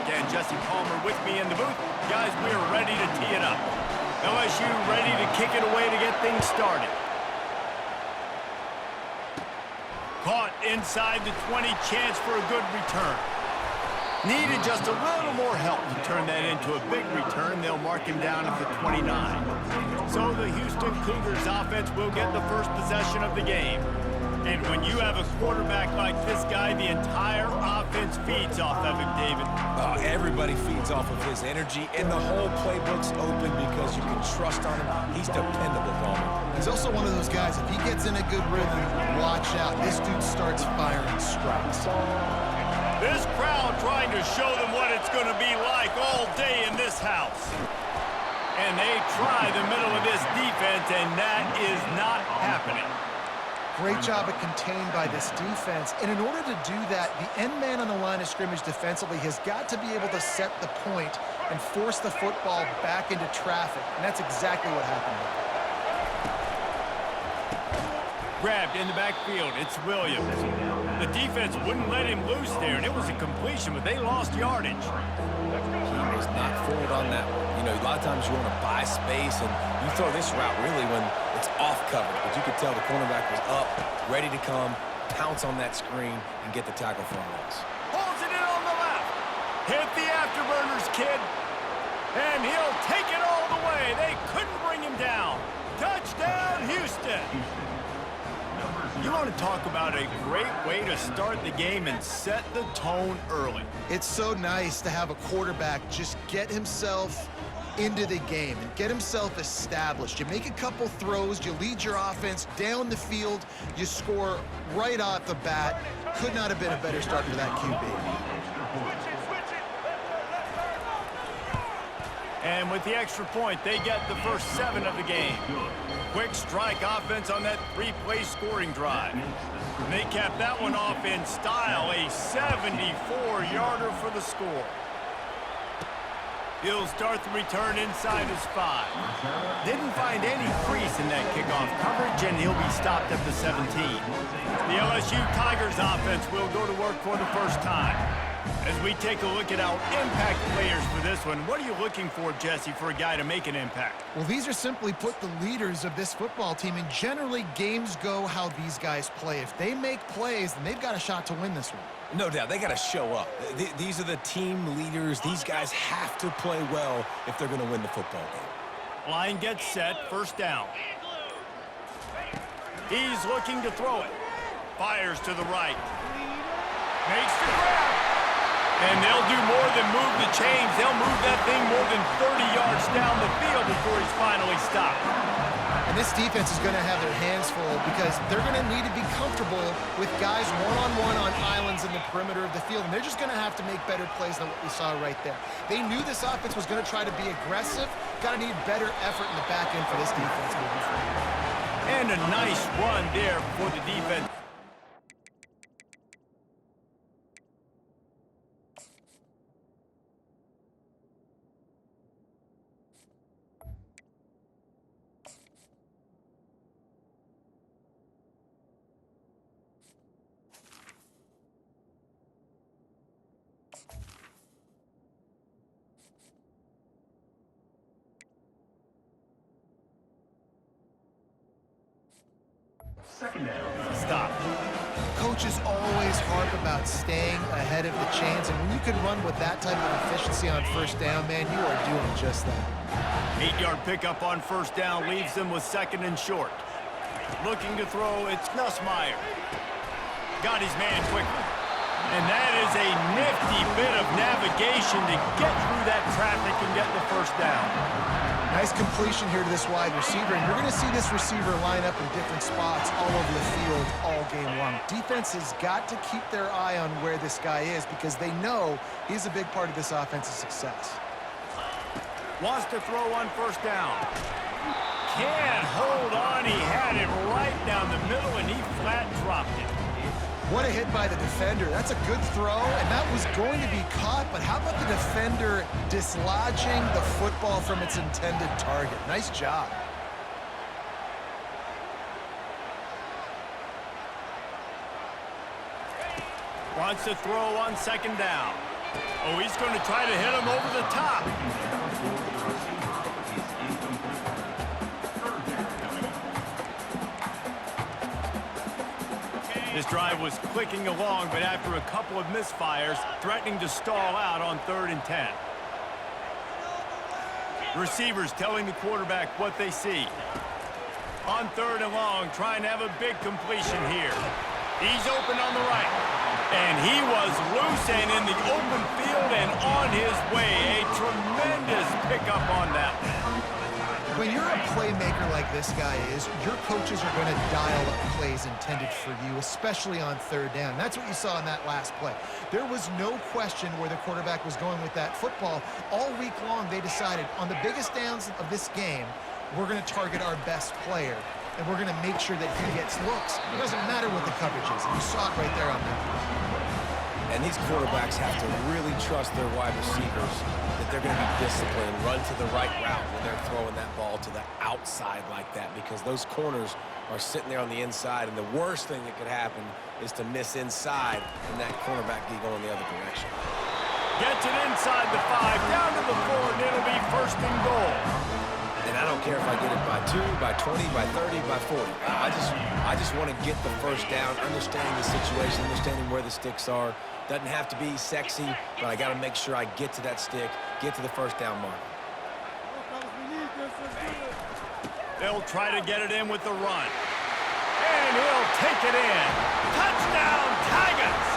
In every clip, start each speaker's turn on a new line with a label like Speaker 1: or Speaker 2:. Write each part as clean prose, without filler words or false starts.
Speaker 1: and Jesse Palmer with me in the booth. Guys, we are ready to tee it up. LSU ready to kick it away to get things started. Caught inside the 20, chance for a good return. Needed just a little more help to turn that into a big return. They'll mark him down at the 29. So the Houston Cougars offense will get the first possession of the game. And when you have a quarterback like this guy, the entire offense feeds off of him, David.
Speaker 2: Everybody feeds off of his energy, and the whole playbook's open because you can trust on him. He's dependable, Palmer.
Speaker 3: He's also one of those guys, if he gets in a good rhythm, watch out. This dude starts firing strikes.
Speaker 1: This crowd trying to show them what it's going to be like all day in this house. And they try the middle of this defense, and that is not happening.
Speaker 3: Great job at contained by this defense. And in order to do that, the end man on the line of scrimmage defensively has got to be able to set the point and force the football back into traffic. And that's exactly what happened there.
Speaker 1: Grabbed in the backfield. It's Williams. The defense wouldn't let him loose there, and it was a completion, but they lost yardage.
Speaker 2: He was not fooled on that one. You know, a lot of times you want to buy space, and you throw this route really when it's off coverage. But you could tell the cornerback was up, ready to come, pounce on that screen, and get the tackle for a loss.
Speaker 1: Pulls it in on the left. Hit the afterburners, kid. And he'll take it all the way. They couldn't bring him down. Touchdown, Houston. You want to talk about a great way to start the game and set the tone early.
Speaker 3: It's so nice to have a quarterback just get himself into the game and get himself established. You make a couple throws, you lead your offense down the field, you score right off the bat. Could not have been a better start for that QB.
Speaker 1: And with the extra point, they get the first 7 of the game. Quick strike offense on that 3-play scoring drive. And they cap that one off in style, a 74-yarder for the score. He'll start the return inside his 5. Didn't find any crease in that kickoff coverage, and he'll be stopped at the 17. The LSU Tigers offense will go to work for the first time. As we take a look at our impact players for this one, what are you looking for, Jesse, for a guy to make an impact?
Speaker 3: Well, these are simply put the leaders of this football team, and generally games go how these guys play. If they make plays, then they've got a shot to win this one.
Speaker 2: No doubt, they got to show up. These are the team leaders. These guys have to play well if they're going to win the football game.
Speaker 1: Line gets set, first down. He's looking to throw it. Fires to the right. Makes the grab. And they'll do more than move the chains. They'll move that thing more than 30 yards down the field before he's finally stopped.
Speaker 3: And this defense is going to have their hands full because they're going to need to be comfortable with guys one-on-one on islands in the perimeter of the field. And they're just going to have to make better plays than what we saw right there. They knew this offense was going to try to be aggressive. Got to need better effort in the back end for this defense moving forward.
Speaker 1: And a nice run there for the defense.
Speaker 4: Second down.
Speaker 1: Stop.
Speaker 3: Coaches always harp about staying ahead of the chains, and when you can run with that type of efficiency on first down, man, you are doing just that.
Speaker 1: 8-yard pickup on first down leaves them with 2nd and short. Looking to throw, it's Nussmeier. Got his man quickly. And that is a nifty bit of navigation to get through that traffic and get the first down.
Speaker 3: Nice completion here to this wide receiver, and you're going to see this receiver line up in different spots all over the field all game long. Defense has got to keep their eye on where this guy is because they know he's a big part of this offense's success.
Speaker 1: Wants to throw on first down. Can't hold on. He had it right down the middle, and he flat dropped it.
Speaker 3: What a hit by the defender. That's a good throw, and that was going to be caught, but how about the defender dislodging the football from its intended target? Nice job.
Speaker 1: Wants to throw on second down. Oh, he's going to try to hit him over the top. This drive was clicking along, but after a couple of misfires, threatening to stall out on 3rd and 10. Receivers telling the quarterback what they see. On 3rd and long, trying to have a big completion here. He's open on the right. And he was loose and in the open field and on his way. A tremendous pickup on that one.
Speaker 3: When you're a playmaker like this guy is, your coaches are going to dial up plays intended for you, especially on 3rd down. That's what you saw in that last play. There was no question where the quarterback was going with that football. All week long, they decided on the biggest downs of this game, we're going to target our best player, and we're going to make sure that he gets looks. It doesn't matter what the coverage is. And you saw it right there on that play.
Speaker 2: And these quarterbacks have to really trust their wide receivers that they're going to be disciplined, run to the right route when they're throwing that ball to the outside like that, because those corners are sitting there on the inside, and the worst thing that could happen is to miss inside and that cornerback be going the other direction.
Speaker 1: Gets it inside the 5, down to the 4, and it'll be 1st and goal.
Speaker 2: And I don't care if I get it by 2, by 20, by 30, by 40. I just want to get the first down, understanding the situation, understanding where the sticks are. Doesn't have to be sexy, but I got to make sure I get to that stick, get to the 1st down mark.
Speaker 1: They'll try to get it in with the run. And he'll take it in. Touchdown, Tigers!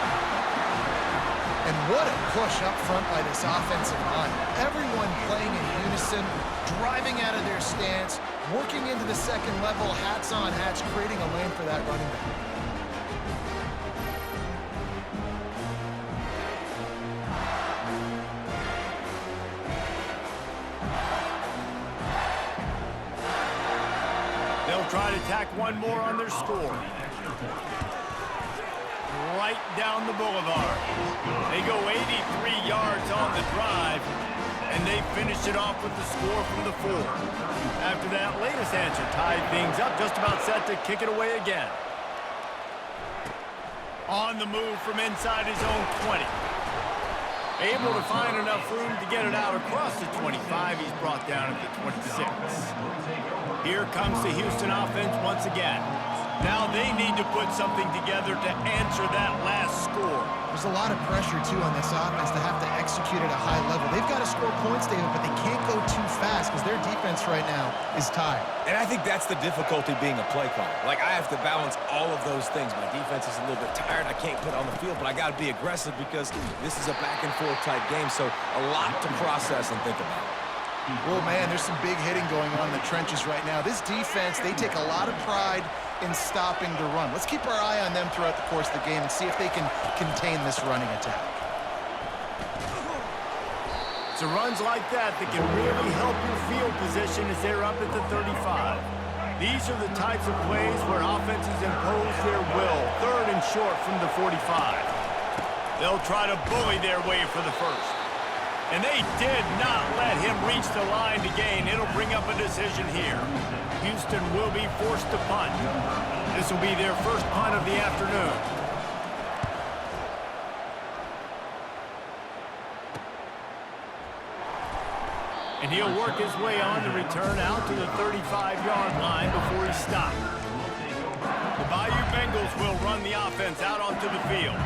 Speaker 3: And what a push up front by this offensive line. Everyone playing in unison, driving out of their stance, working into the 2nd level, hats on hats, creating a lane for that running back.
Speaker 1: They'll try to tack one more on their score. Right down the boulevard. They go 83 yards on the drive, and they finish it off with the score from the 4. After that latest answer tied things up, just about set to kick it away again. On the move from inside his own 20. Able to find enough room to get it out across the 25. He's brought down at the 26. Here comes the Houston offense once again. Now they need to put something together to answer that last score.
Speaker 3: There's a lot of pressure, too, on this offense to have to execute at a high level. They've got to score points, David, but they can't go too fast because their defense right now is tired.
Speaker 2: And I think that's the difficulty being a play caller. Like, I have to balance all of those things. My defense is a little bit tired. I can't put it on the field, but I got to be aggressive because this is a back-and-forth type game, so a lot to process and think about.
Speaker 3: Well, man, there's some big hitting going on in the trenches right now. This defense, they take a lot of pride in stopping the run. Let's keep our eye on them throughout the course of the game and see if they can contain this running attack.
Speaker 1: So runs like that can really help your field position as they're up at the 35. These are the types of plays where offenses impose their will. 3rd and short from the 45. They'll try to bully their way for the 1st. And they did not let him reach the line to gain. It'll bring up a decision here. Houston will be forced to punt. This will be their first punt of the afternoon. And he'll work his way on the return out to the 35-yard line before he stopped. The Bayou Bengals will run the offense out onto the field.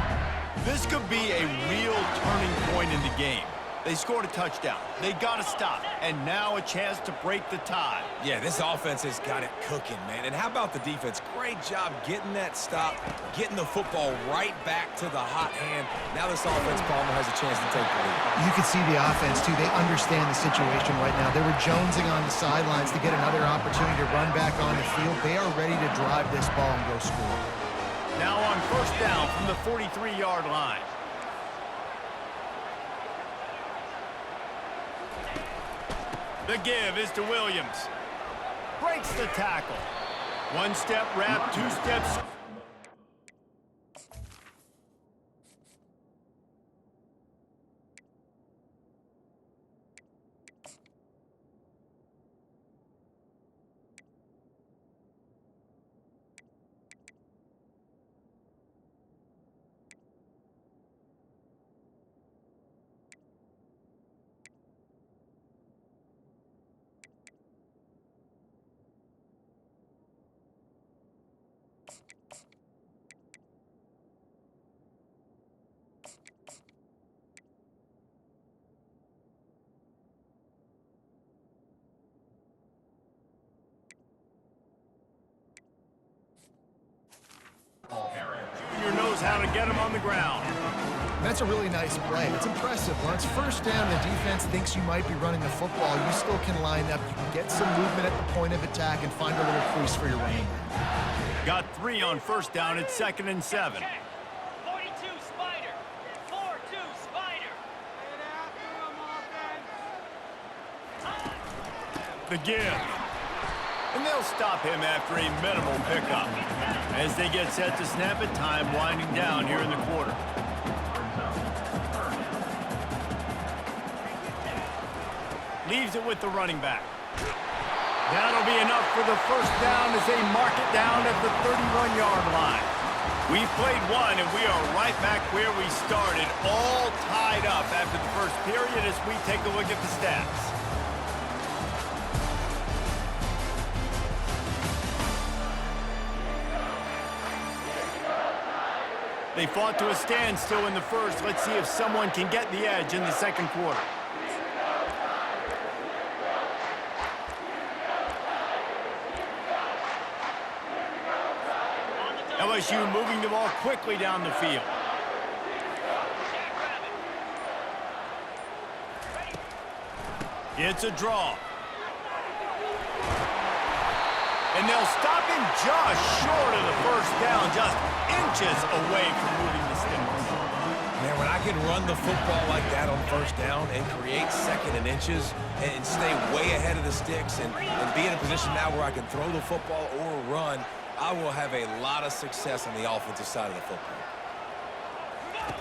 Speaker 1: This could be a real turning point in the game. They scored a touchdown. They got to stop. And now a chance to break the tie.
Speaker 2: Yeah, this offense has got it cooking, man. And how about the defense? Great job getting that stop, getting the football right back to the hot hand. Now this offense, Palmer, has a chance to take the lead.
Speaker 3: You can see the offense, too. They understand the situation right now. They were jonesing on the sidelines to get another opportunity to run back on the field. They are ready to drive this ball and go score.
Speaker 1: Now on 1st down from the 43-yard line. The give is to Williams. Breaks the tackle. 1-step wrap, 2 steps. now to get him on the ground.
Speaker 3: That's a really nice play. It's impressive. When it's first down, the defense thinks you might be running the football. You still can line up. You can get some movement at the point of attack and find a little crease for your running back.
Speaker 1: Got 3 on first down at 2nd and 7.
Speaker 4: 42 Spider. 4-2 Spider.
Speaker 1: The give. And they'll stop him after a minimal pickup. As they get set to snap it, time winding down here in the quarter. Leaves it with the running back. That'll be enough for the first down as they mark it down at the 31-yard line. We've played one, and we are right back where we started, all tied up after the first period as we take a look at the stats. They fought to a standstill in the first. Let's see if someone can get the edge in the second quarter. LSU moving the ball quickly down the field. It's a draw. And they'll stop him just short of the first down, just inches away from moving the sticks.
Speaker 2: Man, when I can run the football like that on first down and create second and inches and stay way ahead of the sticks and be in a position now where I can throw the football or run, I will have a lot of success on the offensive side of the football.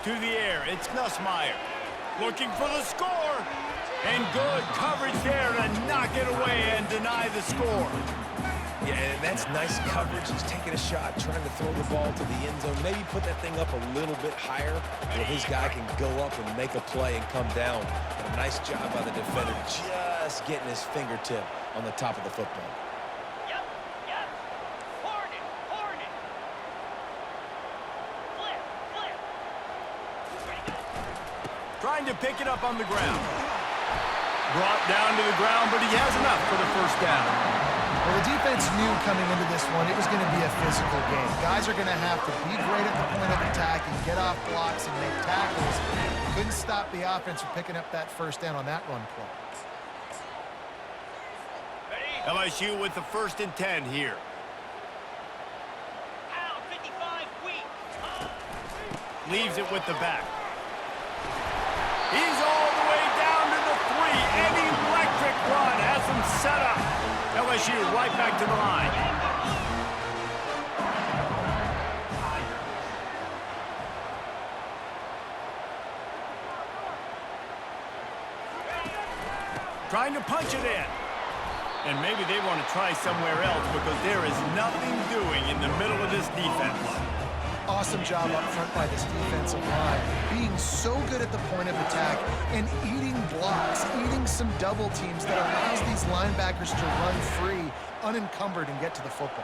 Speaker 1: To the air, it's Nussmeier. Looking for the score. And good coverage there to knock it away and deny the score.
Speaker 2: Yeah, and that's nice coverage. He's taking a shot, trying to throw the ball to the end zone. Maybe put that thing up a little bit higher where his guy can go up and make a play and come down. But a nice job by the defender just getting his fingertip on the top of the football.
Speaker 1: Trying to pick it up on the ground. Brought down to the ground, but he has enough for the first down.
Speaker 3: Well, the defense knew coming into this one it was going to be a physical game. Guys are going to have to be great at the point of attack and get off blocks and make tackles. Couldn't stop the offense from picking up that first down on that run play.
Speaker 1: LSU with the 1st and 10 here. Leaves it with the back. He's all the way down to the 3. An electric run has him set up. LSU right back to the line. Trying to punch it in. And maybe they want to try somewhere else because there is nothing doing in the middle of this defense.
Speaker 3: Awesome job up front by this defensive line. Being so good at the point of attack and eating blocks, eating some double teams that allows these linebackers to run free, unencumbered, and get to the football.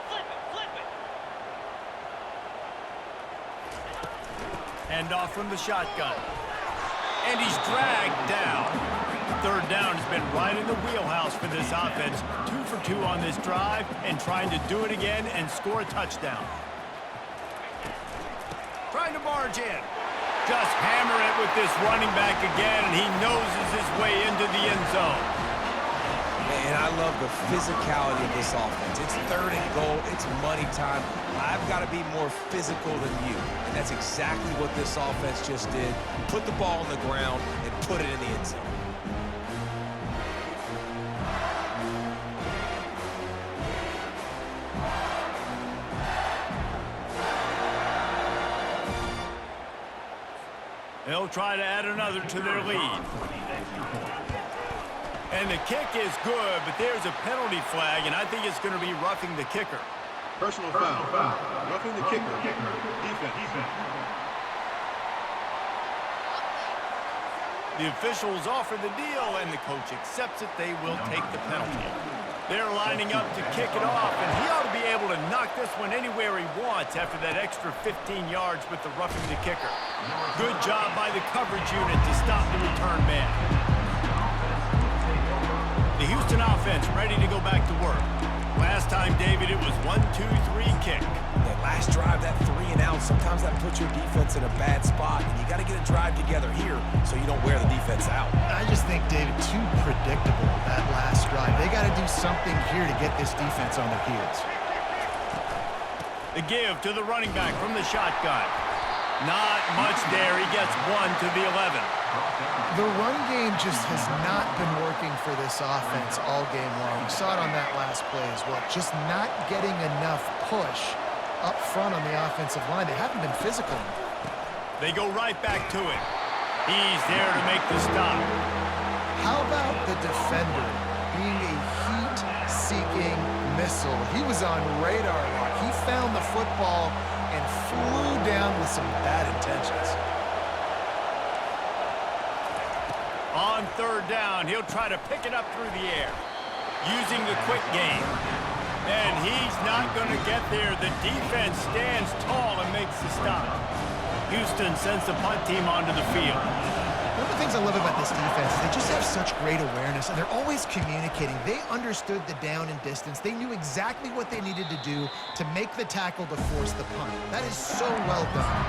Speaker 1: Hand off from the shotgun. And he's dragged down. 3rd down has been right in the wheelhouse for this offense. 2 for 2 on this drive and trying to do it again and score a touchdown. Trying to barge in. Just hammer it with this running back again, and he noses his way into the end zone.
Speaker 2: And I love the physicality of this offense. It's 3rd and goal. It's money time. I've got to be more physical than you. And that's exactly what this offense just did. Put the ball on the ground and put it in the end zone.
Speaker 1: They'll try to add another to their lead. And the kick is good, but there's a penalty flag, and I think it's going to be roughing the kicker.
Speaker 5: Personal foul. Roughing the kicker. Defense.
Speaker 1: The officials offer the deal, and the coach accepts it. They will take the penalty. They're lining up to kick it off, and he ought to be able to knock this one anywhere he wants after that extra 15 yards with the roughing the kicker. Good job by the coverage unit to stop the return man. The Houston offense ready to go back to work. Last time, David, it was 1-2-3 kick.
Speaker 2: That last drive, that 3 and out, sometimes that puts your defense in a bad spot, and you got to get a drive together here so you don't wear the defense out.
Speaker 3: I just think, David, too predictable, that last drive. They got to do something here to get this defense on their heels.
Speaker 1: The give to the running back from the shotgun. Not much there. He gets 1 to the 11.
Speaker 3: The run game just has not been working for this offense all game long. We saw it on that last play as well. Just not getting enough push up front on the offensive line. They haven't been physical.
Speaker 1: They go right back to it. He's there to make the stop.
Speaker 3: How about the defender being a heat-seeking missile? He was on radar lock. He found the football and flew down with some bad intentions.
Speaker 1: On third down, he'll try to pick it up through the air, using the quick game. And he's not going to get there. The defense stands tall and makes the stop. Houston sends the punt team onto the field.
Speaker 3: One of the things I love about this defense is they just have such great awareness, and they're always communicating. They understood the down and distance. They knew exactly what they needed to do to make the tackle to force the punt. That is so well done.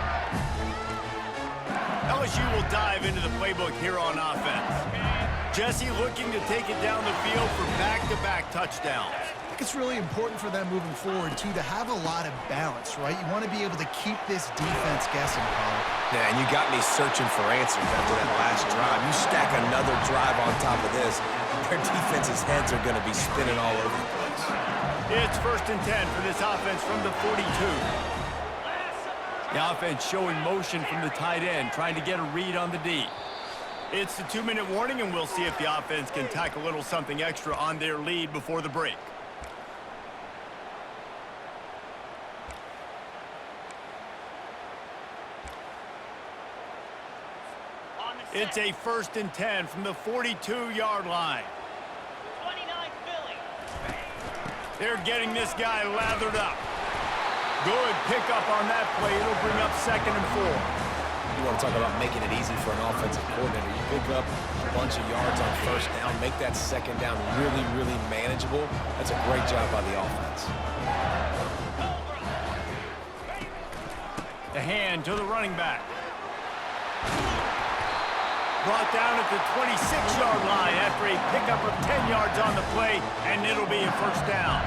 Speaker 1: LSU will dive into the playbook here on offense. Jesse looking to take it down the field for back-to-back touchdowns.
Speaker 3: I think it's really important for them moving forward, too, to have a lot of balance, right? You want to be able to keep this defense guessing, Paul.
Speaker 2: Yeah, and you got me searching for answers after that last drive. You stack another drive on top of this, their defense's heads are going to be spinning all over the place.
Speaker 1: It's 1st and 10 for this offense from the 42. The offense showing motion from the tight end, trying to get a read on the D. It's the 2-minute warning, and we'll see if the offense can tack a little something extra on their lead before the break. It's a 1st and 10 from the 42-yard line.
Speaker 4: 29 Philly.
Speaker 1: They're getting this guy lathered up. Good pickup on that play. It'll bring up 2nd and 4.
Speaker 2: You want to talk about making it easy for an offensive coordinator. You pick up a bunch of yards on 1st down, make that 2nd down really, really manageable. That's a great job by the offense.
Speaker 1: The hand to the running back. Brought down at the 26-yard line after a pickup of 10 yards on the play, and it'll be a 1st down.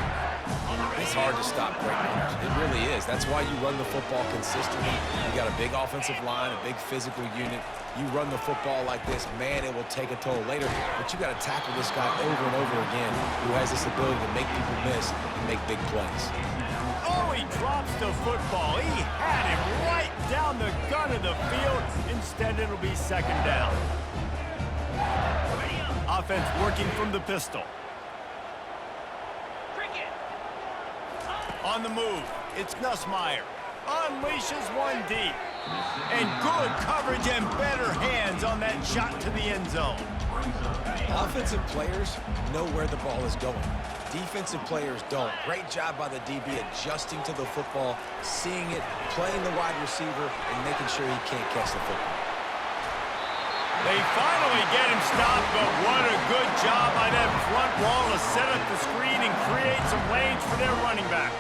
Speaker 2: It's hard to stop great runners. It really is. That's why you run the football consistently. You got a big offensive line, a big physical unit. You run the football like this, man, it will take a toll later. But you got to tackle this guy over and over again who has this ability to make people miss and make big plays.
Speaker 1: Oh, he drops the football. He had him right down the gun of the field. Instead, it'll be 2nd down. Offense working from the pistol. On the move, it's Nussmeier. Unleashes one deep. And good coverage and better hands on that shot to the end zone.
Speaker 2: Offensive players know where the ball is going. Defensive players don't. Great job by the DB adjusting to the football, seeing it, playing the wide receiver, and making sure he can't catch the football.
Speaker 1: They finally get him stopped, but what a good job by that front wall to set up the screen and create some lanes for their running back.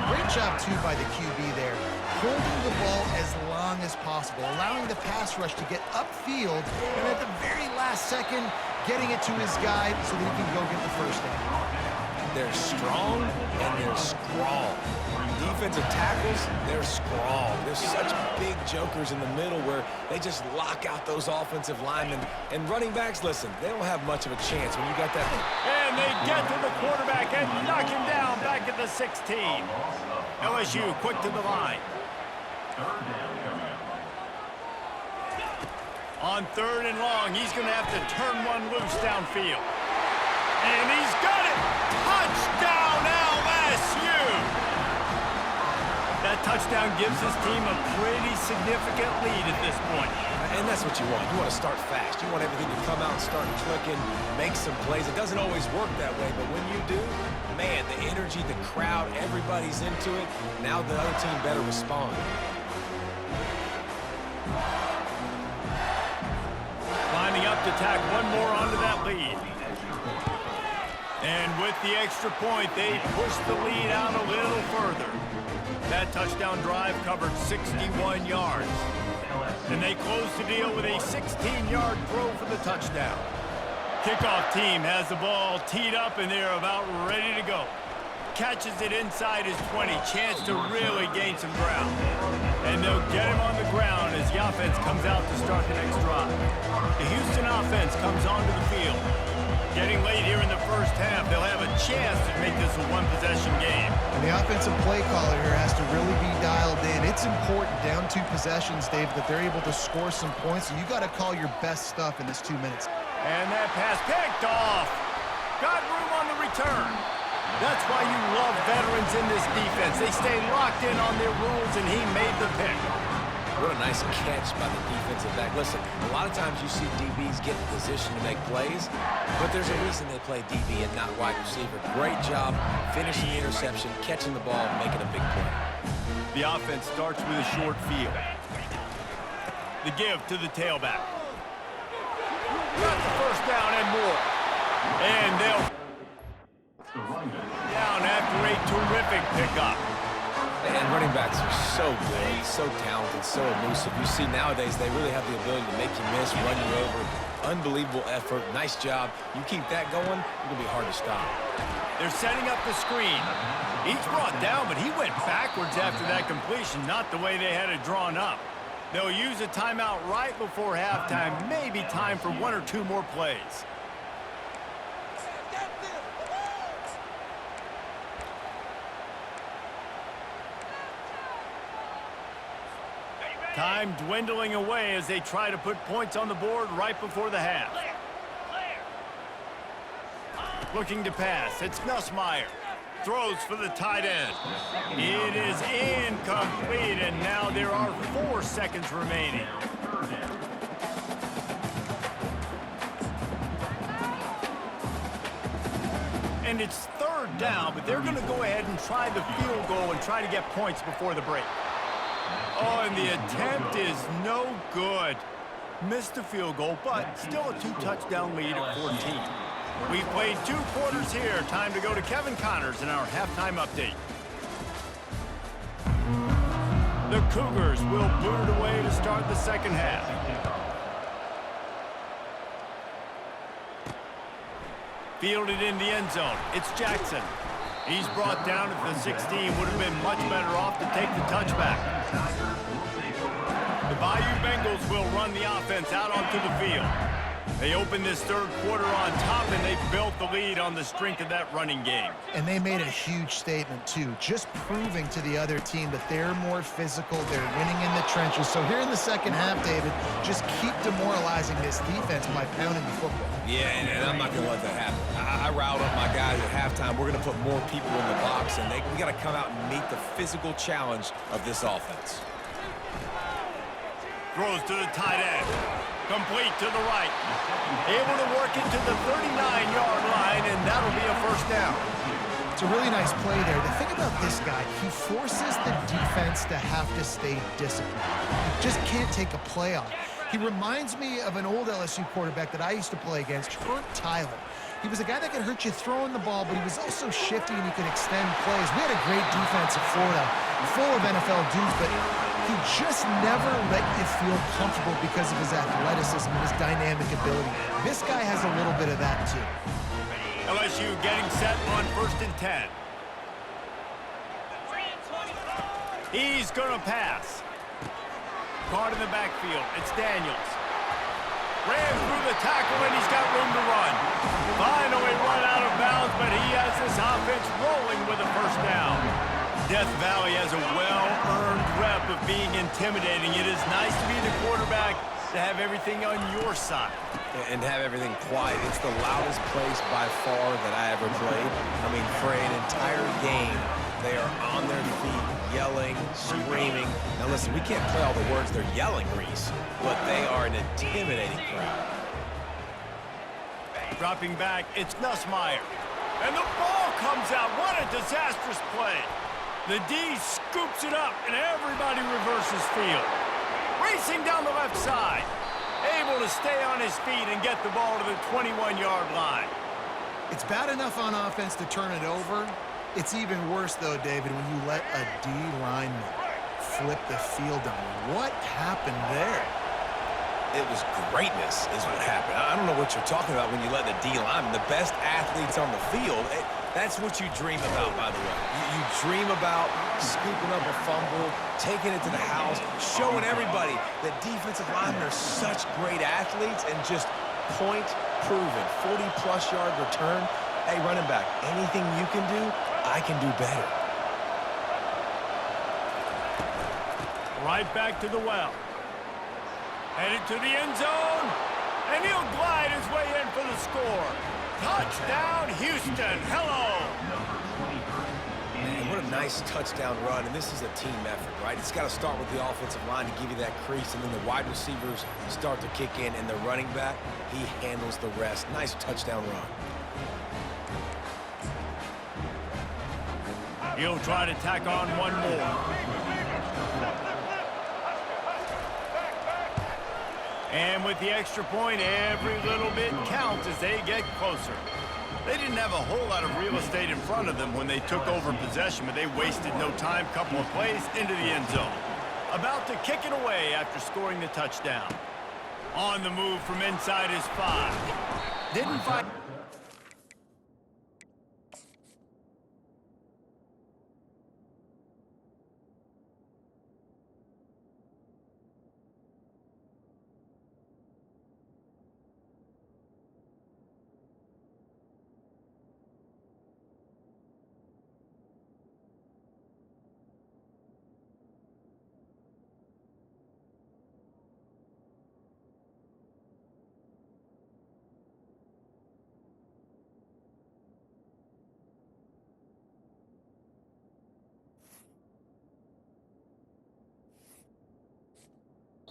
Speaker 3: Great job, too, by the QB there, holding the ball as long as possible, allowing the pass rush to get upfield, and at the very last second, getting it to his guy so that he can go get the 1st down.
Speaker 2: They're strong and they're scrawl. Defensive tackles, they're scrawl. There's such big jokers in the middle where they just lock out those offensive linemen. And running backs, listen, they don't have much of a chance when you got that.
Speaker 1: And they get to the quarterback and knock him down back at the 16. LSU quick to the line. On 3rd and long, he's going to have to turn one loose downfield. And he's got it! Touchdown, LSU! That touchdown gives his team a pretty significant lead at this point.
Speaker 2: And that's what you want. You want to start fast. You want everything to come out and start clicking, make some plays. It doesn't always work that way, but when you do, man, the energy, the crowd, everybody's into it. Now the other team better respond.
Speaker 1: Lining up to tack one more onto that lead. And with the extra point, they pushed the lead out a little further. That touchdown drive covered 61 yards. And they closed the deal with a 16-yard throw for the touchdown. Kickoff team has the ball teed up, and they're about ready to go. Catches it inside his 20, chance to really gain some ground. And they'll get him on the ground as the offense comes out to start the next drive. The Houston offense comes onto the field. Getting late here in the first half, they'll have a chance to make this a one-possession game.
Speaker 3: And the offensive play caller here has to really be dialed in. It's important down 2 possessions, Dave, that they're able to score some points. So you got to call your best stuff in this 2 minutes.
Speaker 1: And that pass picked off. Got room on the return. That's why you love veterans in this defense. They stay locked in on their rules, and he made the pick.
Speaker 2: What a nice catch by the defensive back. Listen, a lot of times you see DBs get in position to make plays, but there's a reason they play DB and not wide receiver. Great job finishing the interception, catching the ball, and making a big play.
Speaker 1: The offense starts with a short field. The give to the tailback. Got the first down and more. And they'll down after a terrific pickup.
Speaker 2: And running backs are so good, so talented, so elusive. You see nowadays they really have the ability to make you miss, run you over. Unbelievable effort. Nice job. You keep that going, it'll be hard to stop.
Speaker 1: They're setting up the screen. He's brought down, but he went backwards after that completion, not the way they had it drawn up. They'll use a timeout right before halftime, maybe time for 1 or 2 more plays. Time dwindling away as they try to put points on the board right before the half. Looking to pass, it's Nussmeier. Throws for the tight end. It is incomplete, and now there are 4 seconds remaining. And it's 3rd down, but they're going to go ahead and try the field goal and try to get points before the break. Oh, and the attempt is no good. Missed the field goal, but still a 2-touchdown lead at 14. We've played 2 quarters here. Time to go to Kevin Connors in our halftime update. The Cougars will boot it away to start the second half. Fielded in the end zone. It's Jackson. He's brought down at the 16. Would have been much better off to take the touchback. The Bayou Bengals will run the offense out onto the field. They opened this 3rd quarter on top, and they built the lead on the strength of that running game.
Speaker 3: And they made a huge statement, too, just proving to the other team that they're more physical, they're winning in the trenches. So here in the second half, David, just keep demoralizing this defense by pounding the football.
Speaker 2: Yeah, and I'm not going to let that happen. I riled up my guys at halftime. We're going to put more people in the box, and we got to come out and meet the physical challenge of this offense.
Speaker 1: Throws to the tight end. Complete to the right. Able to work it to the 39-yard line, and that'll be a first down.
Speaker 3: It's a really nice play there. The thing about this guy, he forces the defense to have to stay disciplined. He just can't take a play off. He reminds me of an old LSU quarterback that I used to play against, Kurt Tyler. He was a guy that could hurt you throwing the ball, but he was also shifty and he could extend plays. We had a great defense at Florida, full of NFL dudes, but he just never let you feel comfortable because of his athleticism and his dynamic ability. This guy has a little bit of that, too.
Speaker 1: LSU getting set on 1st and 10. He's going to pass. Caught in the backfield. It's Daniels. Ran through the tackle, and he's got room to run. Finally run out of bounds, but he has this offense rolling with a first down. Death Valley has a well-earned rep of being intimidating. It is nice to be the quarterback, to have everything on your side.
Speaker 2: And have everything quiet. It's the loudest place by far that I ever played. I mean, for an entire game, they are on their feet, yelling, screaming. Now listen, we can't play all the words they're yelling, Reese, but they are an intimidating crowd.
Speaker 1: Dropping back, it's Nussmeier. And the ball comes out. What a disastrous play. The D scoops it up, and everybody reverses field. Racing down the left side. Able to stay on his feet and get the ball to the 21-yard line.
Speaker 3: It's bad enough on offense to turn it over. It's even worse, though, David, when you let a D lineman flip the field on you. What happened there?
Speaker 2: It was greatness is what happened. I don't know what you're talking about when you let the D lineman, the best athletes on the field, that's what you dream about, by the way. You dream about scooping up a fumble, taking it to the house, showing everybody that defensive linemen are such great athletes and just point proven, 40-plus yard return. Hey, running back, anything you can do, I can do better.
Speaker 1: Right back to the well. Headed to the end zone, and he'll glide his way in for the score. Touchdown, Houston. Hello.
Speaker 2: Man, what a nice touchdown run, and this is a team effort, right? It's got to start with the offensive line to give you that crease, and then the wide receivers start to kick in, and the running back, he handles the rest. Nice touchdown run.
Speaker 1: He'll try to tack on one more. And with the extra point, every little bit counts as they get closer. They didn't have a whole lot of real estate in front of them when they took over possession, but they wasted no time. Couple of plays into the end zone. About to kick it away after scoring the touchdown. On the move from inside his 5. Didn't find...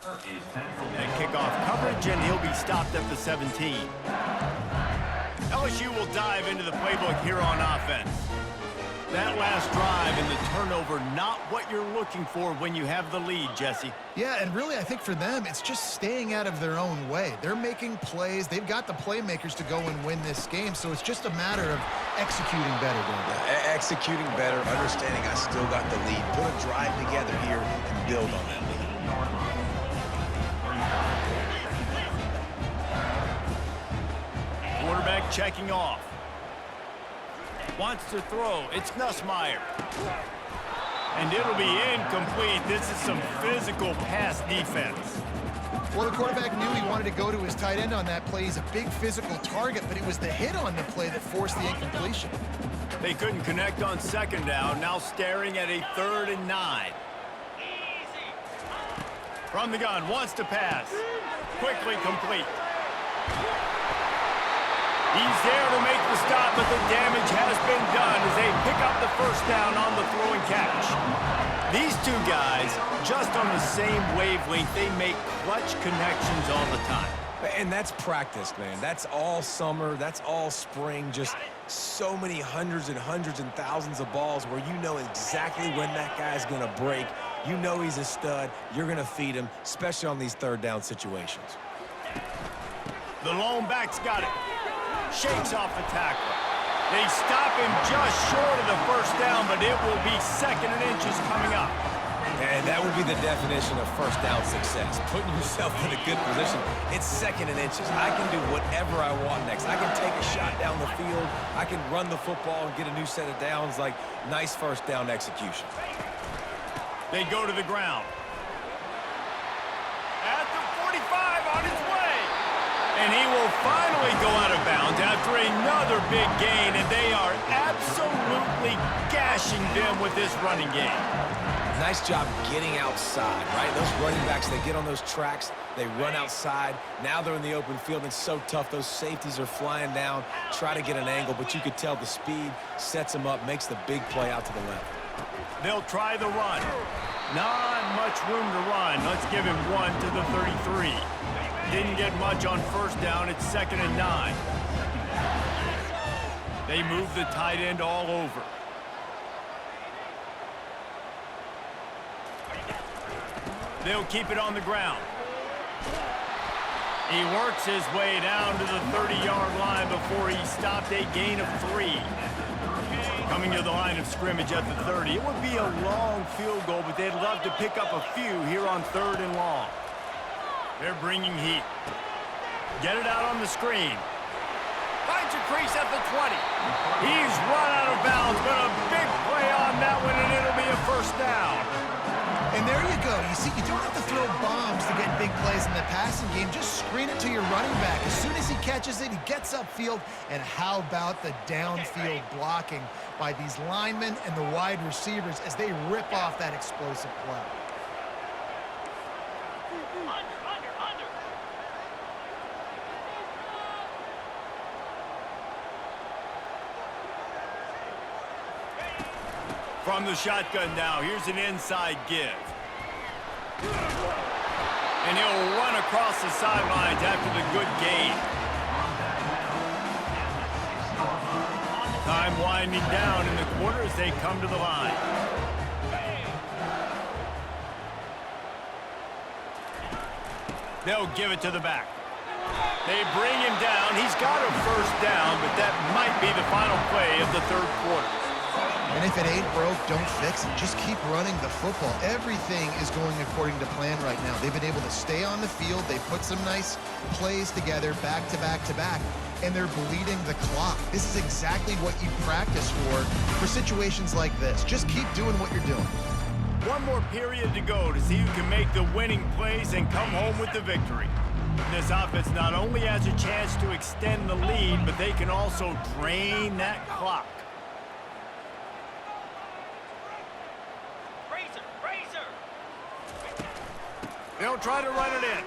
Speaker 1: And kickoff coverage, and he'll be stopped at the 17. LSU will dive into the playbook here on offense. That last drive and the turnover, not what you're looking for when you have the lead, Jesse.
Speaker 3: Yeah, and really, I think for them, it's just staying out of their own way. They're making plays. They've got the playmakers to go and win this game, so it's just a matter of executing better.
Speaker 2: Executing better, understanding I still got the lead. Put a drive together here and build on that lead.
Speaker 1: Quarterback checking off. Wants to throw. It's Nussmeier. And it'll be incomplete. This is some physical pass defense.
Speaker 3: Well, the quarterback knew he wanted to go to his tight end on that play. He's a big physical target, but it was the hit on the play that forced the incompletion.
Speaker 1: They couldn't connect on second down. Now staring at a 3rd and 9. From the gun, wants to pass. Quickly complete. He's there to make the stop, but the damage has been done as they pick up the first down on the throw and catch. These two guys, just on the same wavelength, they make clutch connections all the time.
Speaker 2: And that's practice, man. That's all summer. That's all spring. Just so many hundreds and thousands of balls where you know exactly when that guy's going to break. You know he's a stud. You're going to feed him, especially on these 3rd down situations.
Speaker 1: The lone back's got it. Shakes off the tackle. They stop him just short of the first down, but it will be 2nd and inches coming up.
Speaker 2: And that would be the definition of first down success. Putting yourself in a good position. It's 2nd and inches. I can do whatever I want next. I can take a shot down the field. I can run the football and get a new set of downs. Like, nice first down execution.
Speaker 1: They go to the ground. At the 45 on his way. And he will finally go out of bounds after another big gain, and they are absolutely gashing them with this running game.
Speaker 2: Nice job getting outside, right? Those running backs, they get on those tracks, they run outside. Now they're in the open field. It's so tough. Those safeties are flying down, try to get an angle, but you could tell the speed sets them up, makes the big play out to the left.
Speaker 1: They'll try the run. Not much room to run. Let's give him 1 to the 33. Didn't get much on first down. It's 2nd and 9. They move the tight end all over. They'll keep it on the ground. He works his way down to the 30-yard line before he stopped a gain of 3. Coming to the line of scrimmage at the 30. It would be a long field goal, but they'd love to pick up a few here on 3rd and long. They're bringing heat. Get it out on the screen. Finds a crease at the 20. He's run out of bounds, but a big play on that one, and it'll be a first down.
Speaker 3: And there you go. You see, you don't have to throw bombs to get big plays in the passing game. Just screen it to your running back. As soon as he catches it, he gets upfield. And how about the downfield blocking by these linemen and the wide receivers as they rip off that explosive play?
Speaker 4: Under.
Speaker 1: From the shotgun now, here's an inside give. And he'll run across the sidelines after the good gain. Time winding down in the quarter as they come to the line. They'll give it to the back. They bring him down. He's got a first down, but that might be the final play of the 3rd quarter.
Speaker 3: And if it ain't broke, don't fix it. Just keep running the football. Everything is going according to plan right now. They've been able to stay on the field. They put some nice plays together back to back to back, and they're bleeding the clock. This is exactly what you practice for situations like this. Just keep doing what you're doing.
Speaker 1: One more period to go to see who can make the winning plays and come home with the victory. This offense not only has a chance to extend the lead, but they can also drain that clock. They'll try to run it in.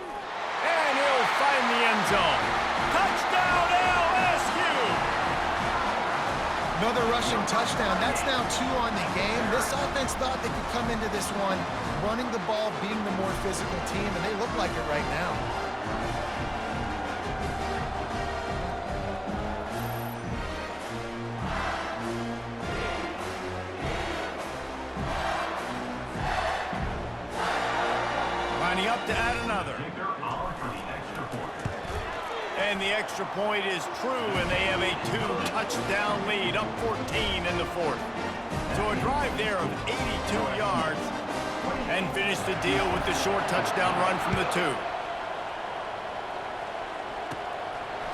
Speaker 1: And he'll find the end zone. Touchdown, LSU!
Speaker 3: Another rushing touchdown. That's now 2 on the game. This offense thought they could come into this one running the ball, being the more physical team, and they look like it right now.
Speaker 1: Up to add another. And the extra point is true, and they have a 2-touchdown lead, up 14 in the 4th. So a drive there of 82 yards, and finish the deal with the short touchdown run from the 2.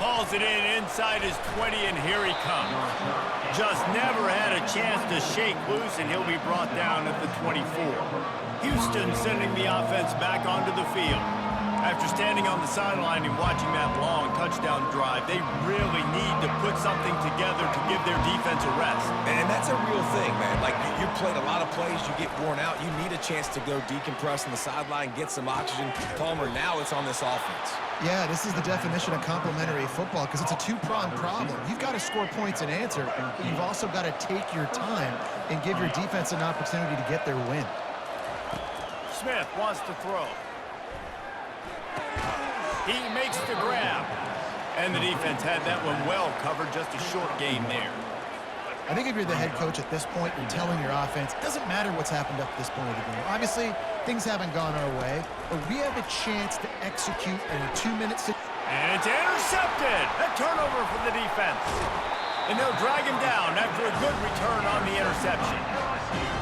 Speaker 1: Hauls it in inside his 20, and here he comes. Just never had a chance to shake loose, and he'll be brought down at the 24. Houston sending the offense back onto the field. After standing on the sideline and watching that long touchdown drive, they really need to put something together to give their defense a rest.
Speaker 2: And that's a real thing, man. Like, you played a lot of plays, you get worn out, you need a chance to go decompress on the sideline, get some oxygen. Palmer, now it's on this offense.
Speaker 3: Yeah, this is the definition of complementary football because it's a 2-pronged problem. You've got to score points and answer, but you've also got to take your time and give your defense an opportunity to get their win.
Speaker 1: Smith wants to throw. He makes the grab. And the defense had that one well covered, just a short gain there.
Speaker 3: I think if you're the head coach at this point, you're telling your offense, it doesn't matter what's happened up to this point of the game. Obviously, things haven't gone our way, but we have a chance to execute in a 2-minute situation.
Speaker 1: And it's intercepted. A turnover for the defense. And they'll drag him down after a good return on the interception.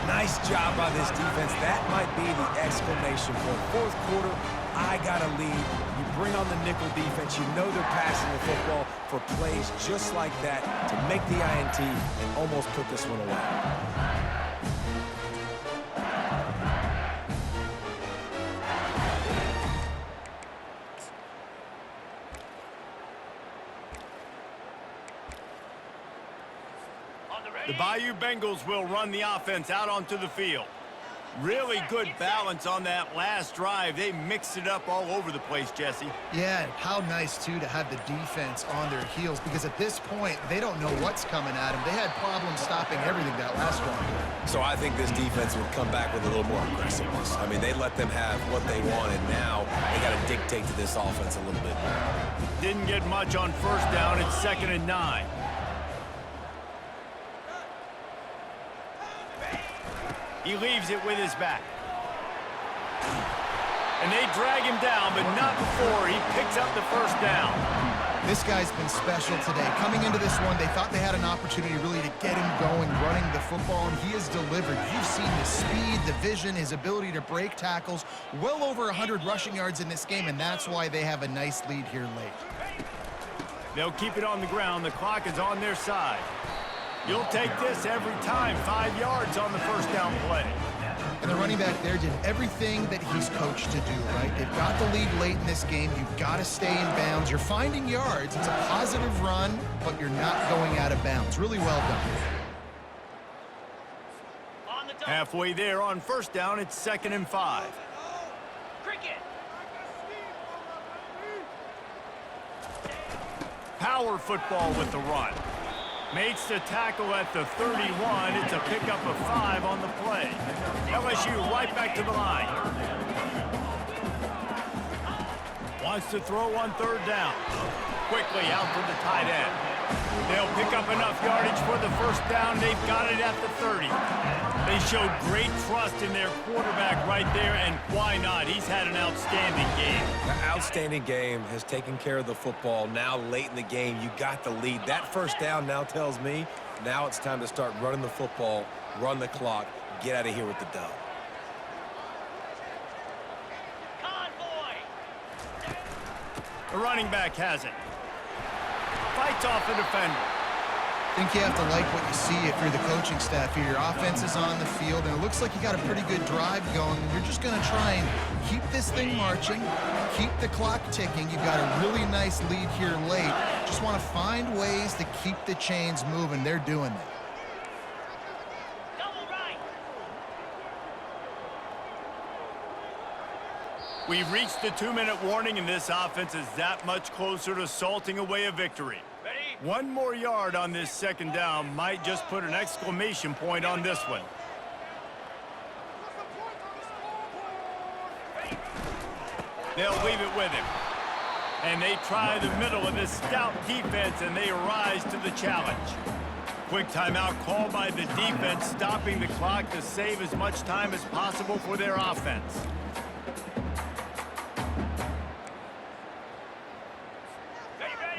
Speaker 2: Nice job by this defense. That might be the exclamation point. 4th quarter, I got a lead. You bring on the nickel defense. You know they're passing the football for plays just like that to make the INT and almost put this one away.
Speaker 1: The Bayou Bengals will run the offense out onto the field. Really good balance on that last drive. They mixed it up all over the place, Jesse.
Speaker 3: Yeah, how nice, too, to have the defense on their heels because at this point, they don't know what's coming at them. They had problems stopping everything that last drive.
Speaker 2: So I think this defense would come back with a little more aggressiveness. I mean, they let them have what they wanted. Now they got to dictate to this offense a little bit more.
Speaker 1: Didn't get much on first down. It's 2nd and 9. He leaves it with his back. And they drag him down, but not before he picks up the first down.
Speaker 3: This guy's been special today. Coming into this one, they thought they had an opportunity really to get him going, running the football, and he has delivered. You've seen the speed, the vision, his ability to break tackles. Well over 100 rushing yards in this game, and that's why they have a nice lead here late.
Speaker 1: They'll keep it on the ground. The clock is on their side. You'll take this every time. 5 yards on the first down play.
Speaker 3: And the running back there did everything that he's coached to do, right? They've got the lead late in this game. You've got to stay in bounds. You're finding yards. It's a positive run, but you're not going out of bounds. Really well done.
Speaker 1: Halfway there on first down, it's 2nd and 5.
Speaker 4: Cricket.
Speaker 1: Power football with the run. Makes the tackle at the 31. It's a pickup of 5 on the play. LSU right back to the line. Wants to throw on 3rd down. Quickly out to the tight end. They'll pick up enough yardage for the first down. They've got it at the 30. They showed great trust in their quarterback right there, and why not? He's had an outstanding game.
Speaker 2: The outstanding game has taken care of the football. Now late in the game, you got the lead. That first down now tells me now it's time to start running the football, run the clock, get out of here with the dub.
Speaker 4: Convoy.
Speaker 1: The running back has it. Fights off the defender.
Speaker 3: I think you have to like what you see if you're the coaching staff here. Your offense is on the field, and it looks like you got a pretty good drive going. And you're just going to try and keep this thing marching, keep the clock ticking. You've got a really nice lead here late. Just want to find ways to keep the chains moving. They're doing that.
Speaker 4: Double right.
Speaker 1: We've reached the 2-minute warning, and this offense is that much closer to salting away a victory.
Speaker 4: Ready?
Speaker 1: 1 more yard on this 2nd down might just put an exclamation point on this one. They'll leave it with him. And they try the middle of this stout defense, and they rise to the challenge. Quick timeout called by the defense, stopping the clock to save as much time as possible for their offense.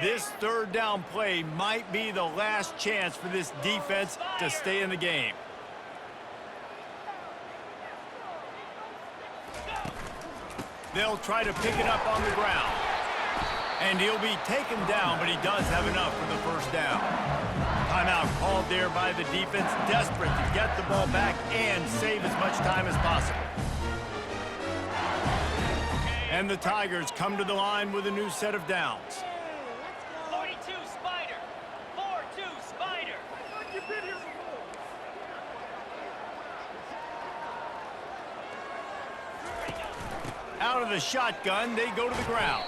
Speaker 1: This 3rd down play might be the last chance for this defense to stay in the game. They'll try to pick it up on the ground. And he'll be taken down, but he does have enough for the first down. Timeout called there by the defense, desperate to get the ball back and save as much time as possible. And the Tigers come to the line with a new set of downs.
Speaker 4: 42 Spider. 4-2 Spider.
Speaker 1: Out of the shotgun, they go to the ground.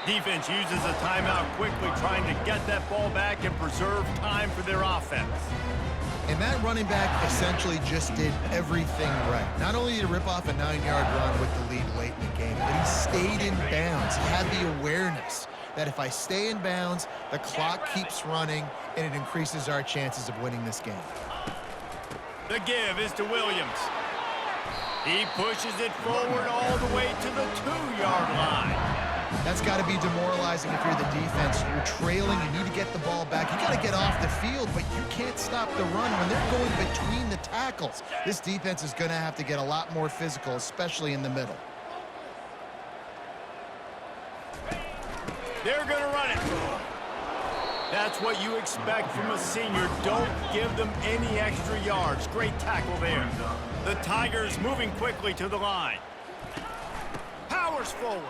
Speaker 1: Defense uses a timeout quickly, trying to get that ball back and preserve time for their offense.
Speaker 3: And that running back essentially just did everything right. Not only did he rip off a 9-yard run with the lead late in the game, but he stayed in bounds. He had the awareness that if I stay in bounds, the clock keeps running, and it increases our chances of winning this game.
Speaker 1: The give is to Williams. He pushes it forward all the way to the 2-yard line.
Speaker 3: That's got to be demoralizing if you're the defense. You're trailing, you need to get the ball back. You got to get off the field, but you can't stop the run when they're going between the tackles. This defense is going to have to get a lot more physical, especially in the middle.
Speaker 1: They're going to run it. That's what you expect from a senior. Don't give them any extra yards. Great tackle there. The Tigers moving quickly to the line. Powers forward.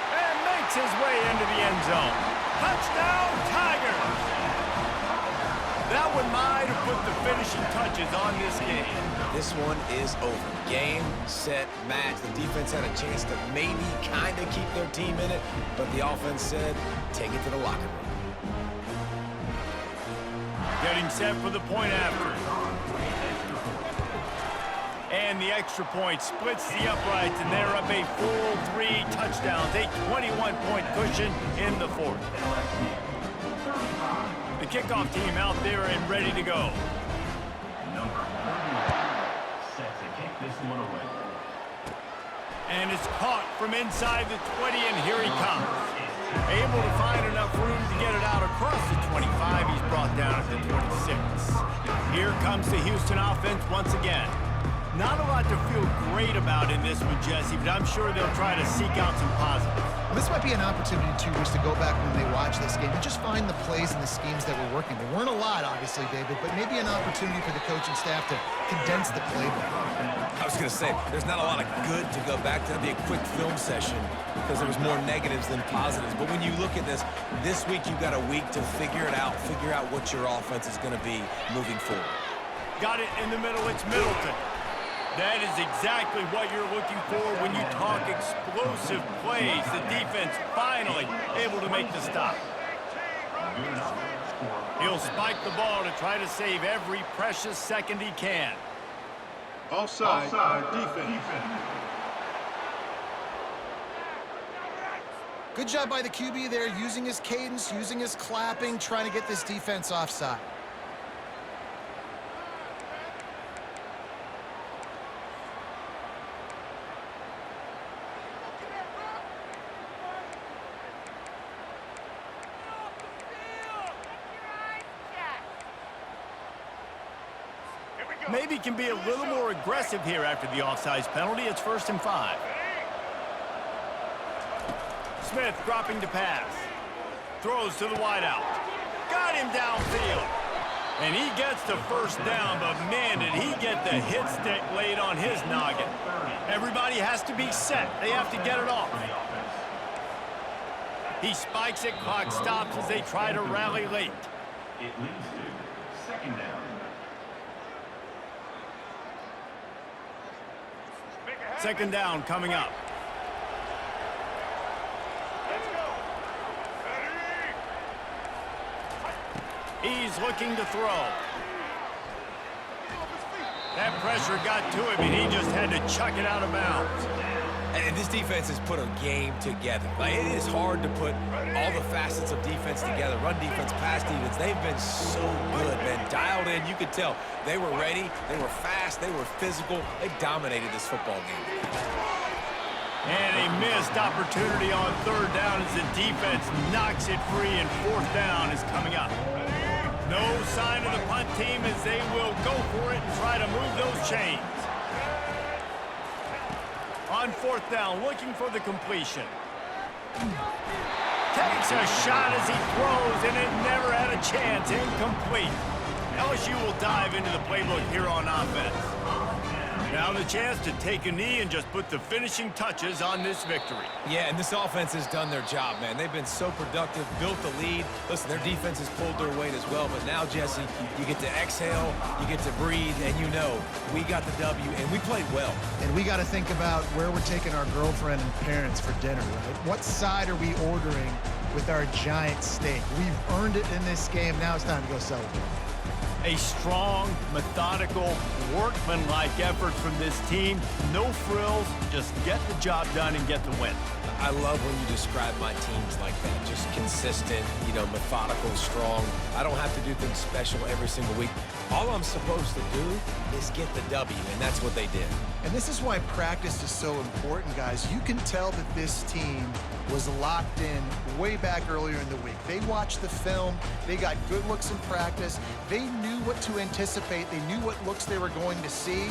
Speaker 1: And makes his way into the end zone. Touchdown, Tigers! That one might have put the finishing touches on this game.
Speaker 2: This one is over. Game, set, match. The defense had a chance to maybe kind of keep their team in it, but the offense said, take it to the locker room.
Speaker 1: Getting set for the point after. And the extra point splits the uprights, and they're up a full 3 touchdowns, a 21-point cushion in the 4th. The kickoff team out there and ready to go. And it's caught from inside the 20, and here he comes. Able to find enough room to get it out across the 25. He's brought down at the 26. Here comes the Houston offense once again. Not a lot to feel great about in this one, Jesse, but I'm sure they'll try to seek out some positives.
Speaker 3: Well, this might be an opportunity, too, Rich, to go back when they watch this game and just find the plays and the schemes that were working. There weren't a lot, obviously, David, but maybe an opportunity for the coaching staff to condense the playbook.
Speaker 2: I was going to say, there's not a lot of good to go back to. That'd be a quick film session because there was more negatives than positives. But when you look at this week you've got a week to figure it out, figure out what your offense is going to be moving forward.
Speaker 1: Got it in the middle. It's Middleton. That is exactly what you're looking for when you talk explosive plays. The defense finally able to make the stop. He'll spike the ball to try to save every precious second he can.
Speaker 5: Offside, defense.
Speaker 3: Good job by the QB there, using his cadence, using his clapping, trying to get this defense offside.
Speaker 1: Maybe can be a little more aggressive here after the offsides penalty. It's 1st and 5. Smith dropping to pass. Throws to the wideout. Got him downfield. And he gets the first down, but man, did he get the hit stick laid on his noggin. Everybody has to be set. They have to get it off. He spikes it. Clock stops as they try to rally late.
Speaker 5: It leads to 2nd down.
Speaker 1: Second down coming up. He's looking to throw. That pressure got to him, and he just had to chuck it out of bounds.
Speaker 2: And this defense has put a game together. Like, it is hard to put all the facets of defense together. Run defense, pass defense. They've been so good, man. Dialed in. You could tell they were ready. They were fast. They were physical. They dominated this football game.
Speaker 1: And a missed opportunity on 3rd down as the defense knocks it free, and 4th down is coming up. No sign of the punt team as they will go for it and try to move those chains. On 4th down, looking for the completion. Takes a shot as he throws, and it never had a chance. Incomplete. LSU will dive into the playbook here on offense. Now the chance to take a knee and just put the finishing touches on this victory.
Speaker 2: Yeah, and this offense has done their job, man. They've been so productive, built the lead. Listen, their defense has pulled their weight as well, but now, Jesse, you get to exhale, you get to breathe, and you know we got the W, and we played well.
Speaker 3: And we got to think about where we're taking our girlfriend and parents for dinner, right? What side are we ordering with our giant steak? We've earned it in this game. Now it's time to go celebrate.
Speaker 1: A strong, methodical, workmanlike effort from this team. No frills, just get the job done and get the win.
Speaker 2: I love when you describe my teams like that. Just consistent, you know, methodical, strong. I don't have to do things special every single week. All I'm supposed to do is get the W, and that's what they did.
Speaker 3: And this is why practice is so important, guys. You can tell that this team was locked in way back earlier in the week. They watched the film. They got good looks in practice. They knew what to anticipate. They knew what looks they were going to see.